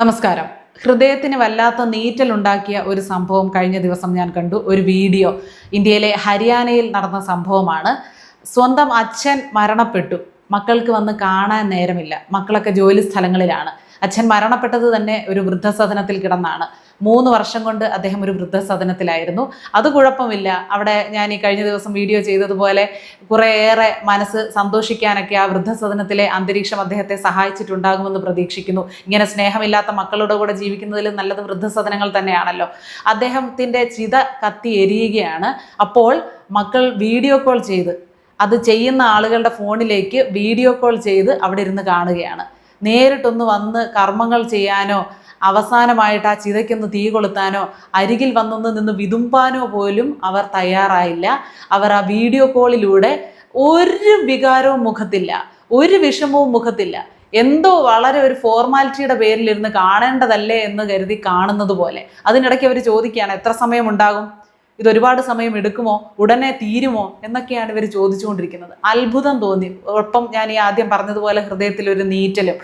നമസ്കാരം. ഹൃദയത്തിന് വല്ലാത്ത നീറ്റലുണ്ടാക്കിയ ഒരു സംഭവം കഴിഞ്ഞ ദിവസം ഞാൻ കണ്ടു. ഒരു വീഡിയോ ഇന്ത്യയിലെ ഹരിയാനയിൽ നടന്ന സംഭവമാണ്. സ്വന്തം അച്ഛൻ മരണപ്പെട്ടു. മക്കൾക്ക് വന്ന് കാണാൻ നേരമില്ല. മക്കളൊക്കെ ജോലി സ്ഥലങ്ങളിലാണ്. അച്ഛൻ മരണപ്പെട്ടത് തന്നെ ഒരു വൃദ്ധസദനത്തിൽ കിടന്നാണ്. 3 വർഷം കൊണ്ട് അദ്ദേഹം ഒരു വൃദ്ധസദനത്തിലായിരുന്നു. അത് കുഴപ്പമില്ല. അവിടെ ഞാൻ ഈ കഴിഞ്ഞ ദിവസം വീഡിയോ ചെയ്തതുപോലെ കുറേയേറെ മനസ്സ് സന്തോഷിക്കാനൊക്കെ ആ വൃദ്ധസദനത്തിലെ അന്തരീക്ഷം അദ്ദേഹത്തെ സഹായിച്ചിട്ടുണ്ടാകുമെന്ന് പ്രതീക്ഷിക്കുന്നു. ഇങ്ങനെ സ്നേഹമില്ലാത്ത മക്കളുടെ കൂടെ ജീവിക്കുന്നതിൽ നല്ലത് വൃദ്ധസദനങ്ങൾ തന്നെയാണല്ലോ. അദ്ദേഹത്തിൻ്റെ ചിത കത്തി എരിയുകയാണ്. അപ്പോൾ മക്കൾ വീഡിയോ കോൾ ചെയ്ത്, അത് ചെയ്യുന്ന ആളുകളുടെ ഫോണിലേക്ക് വീഡിയോ കോൾ ചെയ്ത് അവിടെ ഇരുന്ന് കാണുകയാണ്. നേരിട്ടൊന്ന് വന്ന് കർമ്മങ്ങൾ ചെയ്യാനോ അവസാനമായിട്ട് ആ ചിതയ്ക്കൊന്ന് തീ കൊളുത്താനോ അരികിൽ വന്നൊന്ന് നിന്ന് വിതുമ്പാനോ പോലും അവർ തയ്യാറായില്ല. അവർ ആ വീഡിയോ കോളിലൂടെ ഒരു വികാരവും മുഖത്തില്ല, ഒരു വിഷമവും മുഖത്തില്ല. എന്തോ വളരെ ഒരു ഫോർമാലിറ്റിയുടെ പേരിലിരുന്ന് കാണേണ്ടതല്ലേ എന്ന് കരുതി കാണുന്നത് പോലെ. അതിനിടയ്ക്ക് അവർ ചോദിക്കുകയാണ്, എത്ര സമയം ഉണ്ടാകും, ഇതൊരുപാട് സമയം എടുക്കുമോ, ഉടനെ തീരുമോ എന്നൊക്കെയാണ് ഇവർ ചോദിച്ചുകൊണ്ടിരിക്കുന്നത്. അത്ഭുതം തോന്നി. ഒപ്പം ഞാൻ ഈ ആദ്യം പറഞ്ഞതുപോലെ ഹൃദയത്തിലൊരു നീറ്റലും.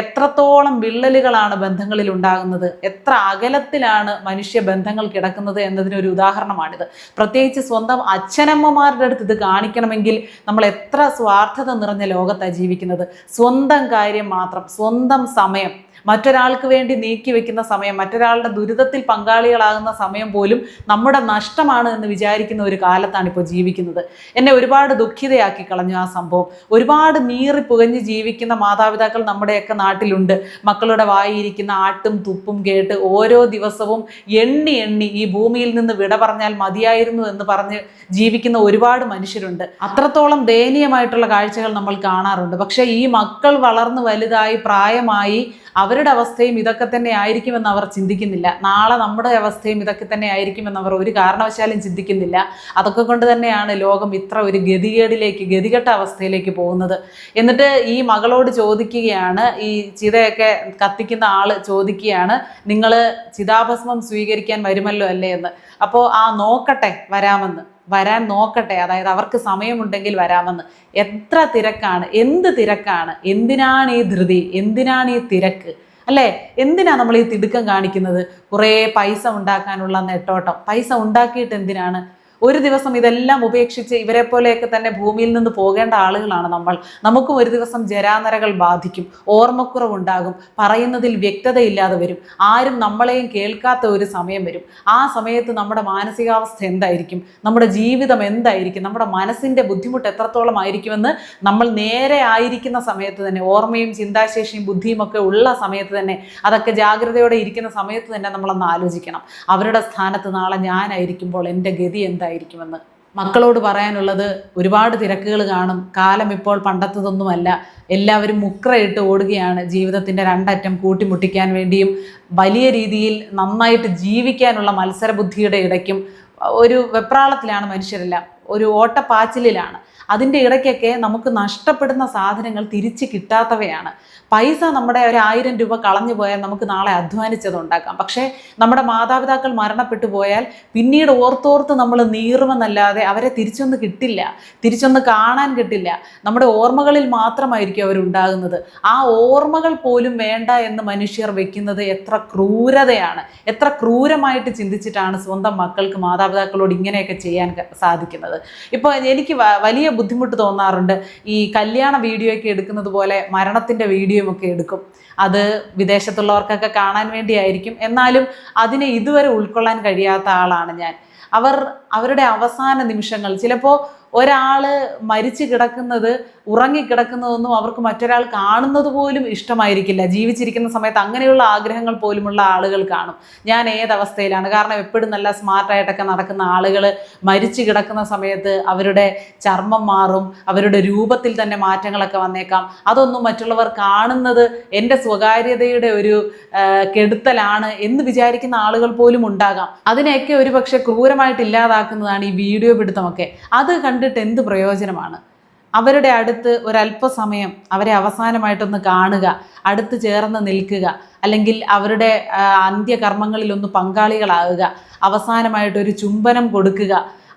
എത്രത്തോളം വിള്ളലുകളാണ് ബന്ധങ്ങളിൽ ഉണ്ടാകുന്നത്, എത്ര അകലത്തിലാണ് മനുഷ്യ ബന്ധങ്ങൾ കിടക്കുന്നത് എന്നതിനൊരു ഉദാഹരണമാണിത്. പ്രത്യേകിച്ച് സ്വന്തം അച്ഛനമ്മമാരുടെ അടുത്ത് ഇത് കാണിക്കണമെങ്കിൽ നമ്മൾ എത്ര സ്വാർത്ഥത നിറഞ്ഞ ലോകത്താണ് ജീവിക്കുന്നത്. സ്വന്തം കാര്യം മാത്രം, സ്വന്തം സമയം, മറ്റൊരാൾക്ക് വേണ്ടി നീക്കി വെക്കുന്ന സമയം, മറ്റൊരാളുടെ ദുരിതത്തിൽ പങ്കാളികളാകുന്ന സമയം പോലും നമ്മുടെ നഷ്ടമാണ് എന്ന് വിചാരിക്കുന്ന ഒരു കാലത്താണ് ഇപ്പോൾ ജീവിക്കുന്നത്. എന്നെ ഒരുപാട് ദുഃഖിതയാക്കി കളഞ്ഞു ആ സംഭവം. ഒരുപാട് നീറി പുകഞ്ഞ് ജീവിക്കുന്ന മാതാപിതാക്കൾ നമ്മുടെയൊക്കെ നാട്ടിലുണ്ട്. മക്കളുടെ വായിരിക്കുന്ന ആട്ടും തുപ്പും കേട്ട് ഓരോ ദിവസവും എണ്ണി എണ്ണി ഈ ഭൂമിയിൽ നിന്ന് വിട പറഞ്ഞാൽ മതിയായിരുന്നു എന്ന് പറഞ്ഞ് ജീവിക്കുന്ന ഒരുപാട് മനുഷ്യരുണ്ട്. അത്രത്തോളം ദയനീയമായിട്ടുള്ള കാഴ്ചകൾ നമ്മൾ കാണാറുണ്ട്. പക്ഷേ ഈ മക്കൾ വളർന്ന് വലുതായി പ്രായമായി അവരുടെ അവസ്ഥയും ഇതൊക്കെ തന്നെ ആയിരിക്കുമെന്ന് അവർ ചിന്തിക്കുന്നില്ല. നാളെ നമ്മുടെ അവസ്ഥയും ഇതൊക്കെ തന്നെ ആയിരിക്കുമെന്ന് അവർ ഒരു കാരണവശാലും ചിന്തിക്കുന്നില്ല. അതൊക്കെ കൊണ്ട് തന്നെയാണ് ലോകം ഇത്ര ഒരു ഗതികെട്ട അവസ്ഥയിലേക്ക് പോകുന്നത്. എന്നിട്ട് ഈ മകളോട് ചോദിക്കുകയാണ്, ഈ ചിതയൊക്കെ കത്തിക്കുന്ന ആള് ചോദിക്കുകയാണ്, നിങ്ങൾ ചിതാഭസ്മം സ്വീകരിക്കാൻ വരുമല്ലോ അല്ലേ എന്ന്. അപ്പോൾ നോക്കട്ടെ, വരാൻ നോക്കട്ടെ, അതായത് അവർക്ക് സമയമുണ്ടെങ്കിൽ വരാമെന്ന്. എത്ര തിരക്കാണ്, എന്ത് തിരക്കാണ്, എന്തിനാണ് ഈ ധൃതി, എന്തിനാണ് ഈ തിരക്ക് അല്ലേ? എന്തിനാണ് നമ്മൾ ഈ തിടുക്കം കാണിക്കുന്നത്? കുറേ പൈസ ഉണ്ടാക്കാനുള്ള നെട്ടോട്ടം. പൈസ ഉണ്ടാക്കിയിട്ട് എന്തിനാണ്? ഒരു ദിവസം ഇതെല്ലാം ഉപേക്ഷിച്ച് ഇവരെ പോലെയൊക്കെ തന്നെ ഭൂമിയിൽ നിന്ന് പോകേണ്ട ആളുകളാണ് നമ്മൾ. നമുക്കും ഒരു ദിവസം ജരാനരകൾ ബാധിക്കും, ഓർമ്മക്കുറവുണ്ടാകും, പറയുന്നതിൽ വ്യക്തതയില്ലാതെ വരും, ആരും നമ്മളെയും കേൾക്കാത്ത ഒരു സമയം വരും. ആ സമയത്ത് നമ്മുടെ മാനസികാവസ്ഥ എന്തായിരിക്കും, നമ്മുടെ ജീവിതം എന്തായിരിക്കും, നമ്മുടെ മനസ്സിൻ്റെ ബുദ്ധിമുട്ട് എത്രത്തോളം ആയിരിക്കുമെന്ന് നമ്മൾ നേരെ ആയിരിക്കുന്ന സമയത്ത് തന്നെ, ഓർമ്മയും ചിന്താശേഷിയും ബുദ്ധിയും ഒക്കെ ഉള്ള സമയത്ത് തന്നെ, അതൊക്കെ ജാഗ്രതയോടെ ഇരിക്കുന്ന സമയത്ത് തന്നെ നമ്മളൊന്ന് ആലോചിക്കണം. അവരുടെ സ്ഥാനത്ത് നാളെ ഞാനായിരിക്കുമ്പോൾ എൻ്റെ ഗതി എന്തായിരിക്കുമെന്ന്. മക്കളോട് പറയാനുള്ളത്, ഒരുപാട് തിരക്കുകൾ കാണും. കാലം ഇപ്പോൾ പണ്ടത്തതൊന്നുമല്ല. എല്ലാവരും മുക്രയിട്ട് ഓടുകയാണ് ജീവിതത്തിൻ്റെ രണ്ടറ്റം കൂട്ടിമുട്ടിക്കാൻ വേണ്ടിയും വലിയ രീതിയിൽ നന്നായിട്ട് ജീവിക്കാനുള്ള മത്സരബുദ്ധിയുടെ ഇടയ്ക്കും ഒരു വെപ്രാളത്തിലാണ് മനുഷ്യരെല്ലാം, ഒരു ഓട്ടപ്പാച്ചിലിലാണ്. അതിൻ്റെ ഇടയ്ക്കൊക്കെ നമുക്ക് നഷ്ടപ്പെടുന്ന സാധനങ്ങൾ തിരിച്ച് കിട്ടാത്തവയാണ്. പൈസ നമ്മുടെ 1000 രൂപ കളഞ്ഞു പോയാൽ നമുക്ക് നാളെ അധ്വാനിച്ചത് ഉണ്ടാക്കാം. പക്ഷേ നമ്മുടെ മാതാപിതാക്കൾ മരണപ്പെട്ടു പോയാൽ പിന്നീട് ഓർത്തോർത്ത് നമ്മൾ നീറുമെന്നല്ലാതെ അവരെ തിരിച്ചൊന്ന് കിട്ടില്ല, തിരിച്ചൊന്ന് കാണാൻ കിട്ടില്ല. നമ്മുടെ ഓർമ്മകളിൽ മാത്രമായിരിക്കും അവരുണ്ടാകുന്നത്. ആ ഓർമ്മകൾ പോലും വേണ്ട എന്ന് മനുഷ്യർ വെക്കുന്നത് എത്ര ക്രൂരതയാണ്. എത്ര ക്രൂരമായിട്ട് ചിന്തിച്ചിട്ടാണ് സ്വന്തം മക്കൾക്ക് മാതാപിതാക്കളോട് ഇങ്ങനെയൊക്കെ ചെയ്യാൻ സാധിക്കുന്നത്. ഇപ്പോൾ എനിക്ക് വലിയ ബുദ്ധിമുട്ട് തോന്നാറുണ്ട്. ഈ കല്യാണ വീഡിയോ ഒക്കെ എടുക്കുന്നത് പോലെ മരണത്തിൻ്റെ വീഡിയോ ഒക്കെ എടുക്കും. അത് വിദേശത്തുള്ളവർക്കൊക്കെ കാണാൻ വേണ്ടിയായിരിക്കും. എന്നാലും അതിനെ ഇതുവരെ ഉൾക്കൊള്ളാൻ കഴിയാത്ത ആളാണ് ഞാൻ. അവരുടെ അവസാന നിമിഷങ്ങൾ, ചിലപ്പോൾ ഒരാൾ മരിച്ചു കിടക്കുന്നത്, ഉറങ്ങിക്കിടക്കുന്നതൊന്നും അവർക്ക് മറ്റൊരാൾ കാണുന്നത് പോലും ഇഷ്ടമായിരിക്കില്ല. ജീവിച്ചിരിക്കുന്ന സമയത്ത് അങ്ങനെയുള്ള ആഗ്രഹങ്ങൾ പോലുമുള്ള ആളുകൾ കാണും. ഞാൻ ഏതവസ്ഥയിലാണ്, കാരണം എപ്പോഴും നല്ല സ്മാർട്ടായിട്ടൊക്കെ നടക്കുന്ന ആളുകൾ മരിച്ചു കിടക്കുന്ന സമയത്ത് അവരുടെ ചർമ്മം മാറും, അവരുടെ രൂപത്തിൽ തന്നെ മാറ്റങ്ങളൊക്കെ വന്നേക്കാം. അതൊന്നും മറ്റുള്ളവർ കാണുന്നത് എൻ്റെ സ്വകാര്യതയുടെ ഒരു കെടുത്തലാണ് എന്ന് വിചാരിക്കുന്ന ആളുകൾ പോലും ഉണ്ടാകാം. അതിനെയൊക്കെ ഒരു പക്ഷേ ക്രൂരമായിട്ട് ഇല്ലാതാക്കുന്നതാണ് ഈ വീഡിയോ പിടുത്തമൊക്കെ. അത് കണ്ടിട്ട് എന്ത് പ്രയോജനമാണ്? അവരുടെ അടുത്ത് ഒരല്പസമയം അവരെ അവസാനമായിട്ടൊന്ന് കാണുക, അടുത്ത് ചേർന്ന് നിൽക്കുക, അല്ലെങ്കിൽ അവരുടെ അന്ത്യകർമ്മങ്ങളിലൊന്ന് പങ്കാളികളാകുക, അവസാനമായിട്ടൊരു ചുംബനം കൊടുക്കുക.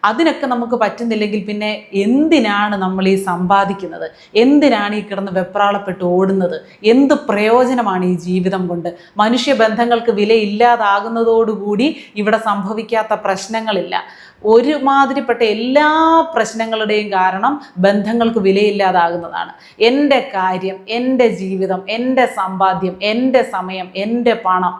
അതിനൊക്കെ നമുക്ക് പറ്റുന്നില്ലെങ്കിൽ പിന്നെ എന്തിനാണ് നമ്മൾ ഈ സമ്പാദിക്കുന്നത്? എന്തിനാണ് ഈ കിടന്ന് വെപ്രാളപ്പെട്ട് ഓടുന്നത്? എന്ത് പ്രയോജനമാണ് ഈ ജീവിതം കൊണ്ട്? മനുഷ്യബന്ധങ്ങൾക്ക് വിലയില്ലാതാകുന്നതോടുകൂടി ഇവിടെ സംഭവിക്കാത്ത പ്രശ്നങ്ങളില്ല. ഒരുമാതിരിപ്പെട്ട എല്ലാ പ്രശ്നങ്ങളുടെയും കാരണം ബന്ധങ്ങൾക്ക് വിലയില്ലാതാകുന്നതാണ്. എൻ്റെ കാര്യം, എൻ്റെ ജീവിതം, എൻ്റെ സമ്പാദ്യം, എൻ്റെ സമയം, എൻ്റെ പണം,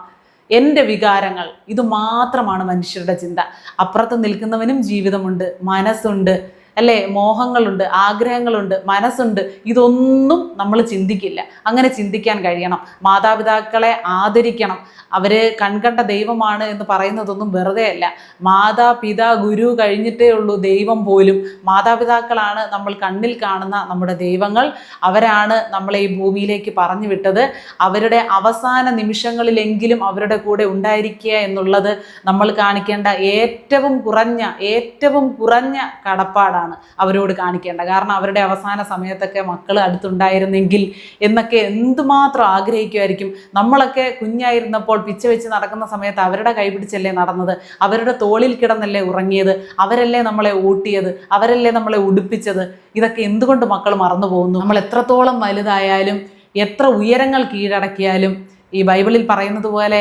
എൻ്റെ വികാരങ്ങൾ, ഇത് മാത്രമാണ് മനുഷ്യരുടെ ചിന്ത. അപ്പുറത്ത് നിൽക്കുന്നവനും ജീവിതമുണ്ട്, മനസ്സുണ്ട്, അല്ലേ? മോഹങ്ങളുണ്ട്, ആഗ്രഹങ്ങളുണ്ട്, മനസ്സുണ്ട്. ഇതൊന്നും നമ്മൾ ചിന്തിക്കില്ല. അങ്ങനെ ചിന്തിക്കാൻ കഴിയണം. മാതാപിതാക്കളെ ആദരിക്കണം. അവർ കൺകണ്ട ദൈവമാണ് എന്ന് പറയുന്നതൊന്നും വെറുതെ അല്ല. മാതാപിതാ ഗുരു കഴിഞ്ഞിട്ടേ ഉള്ളൂ ദൈവം പോലും. മാതാപിതാക്കളാണ് നമ്മൾ കണ്ണിൽ കാണുന്ന നമ്മുടെ ദൈവങ്ങൾ. അവരാണ് നമ്മളെ ഈ ഭൂമിയിലേക്ക് പറഞ്ഞു വിട്ടത്. അവരുടെ അവസാന നിമിഷങ്ങളിലെങ്കിലും അവരുടെ കൂടെ ഉണ്ടായിരിക്കുക എന്നുള്ളത് നമ്മൾ കാണിക്കേണ്ട ഏറ്റവും കുറഞ്ഞ കടപ്പാടാണ് അവരോട് കാണിക്കേണ്ട. കാരണം അവരുടെ അവസാന സമയത്തൊക്കെ മക്കൾ അടുത്തുണ്ടായിരുന്നെങ്കിൽ എന്നൊക്കെ എന്തുമാത്രം ആഗ്രഹിക്കുമായിരിക്കും. നമ്മളൊക്കെ കുഞ്ഞായിരുന്നപ്പോൾ പിച്ച വെച്ച് നടക്കുന്ന സമയത്ത് അവരുടെ കൈപിടിച്ചല്ലേ നടന്നത്, അവരുടെ തോളിൽ കിടന്നല്ലേ ഉറങ്ങിയത്, അവരല്ലേ നമ്മളെ ഊട്ടിയത്, അവരല്ലേ നമ്മളെ ഉടുപ്പിച്ചത്. ഇതൊക്കെ എന്തുകൊണ്ട് മക്കൾ മറന്നു പോകുന്നു? നമ്മൾ എത്രത്തോളം വലുതായാലും എത്ര ഉയരങ്ങൾ കീഴടക്കിയാലും ഈ ബൈബിളിൽ പറയുന്നത് പോലെ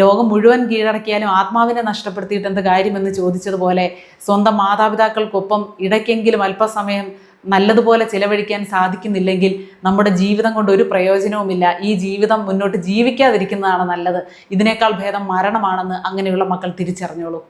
ലോകം മുഴുവൻ കീഴടക്കിയാലും ആത്മാവിനെ നഷ്ടപ്പെടുത്തിയിട്ട് എന്ത് കാര്യമെന്ന് ചോദിച്ചതുപോലെ സ്വന്തം മാതാപിതാക്കൾക്കൊപ്പം ഇടയ്ക്കെങ്കിലും അല്പസമയം നല്ലതുപോലെ ചിലവഴിക്കാൻ സാധിക്കുന്നില്ലെങ്കിൽ നമ്മുടെ ജീവിതം കൊണ്ട് ഒരു പ്രയോജനവുമില്ല. ഈ ജീവിതം മുന്നോട്ട് ജീവിക്കാതിരിക്കുന്നതാണ് നല്ലത്. ഇതിനേക്കാൾ ഭേദം മരണമാണെന്ന് അങ്ങനെയുള്ള മക്കൾ തിരിച്ചറിഞ്ഞോളൂ.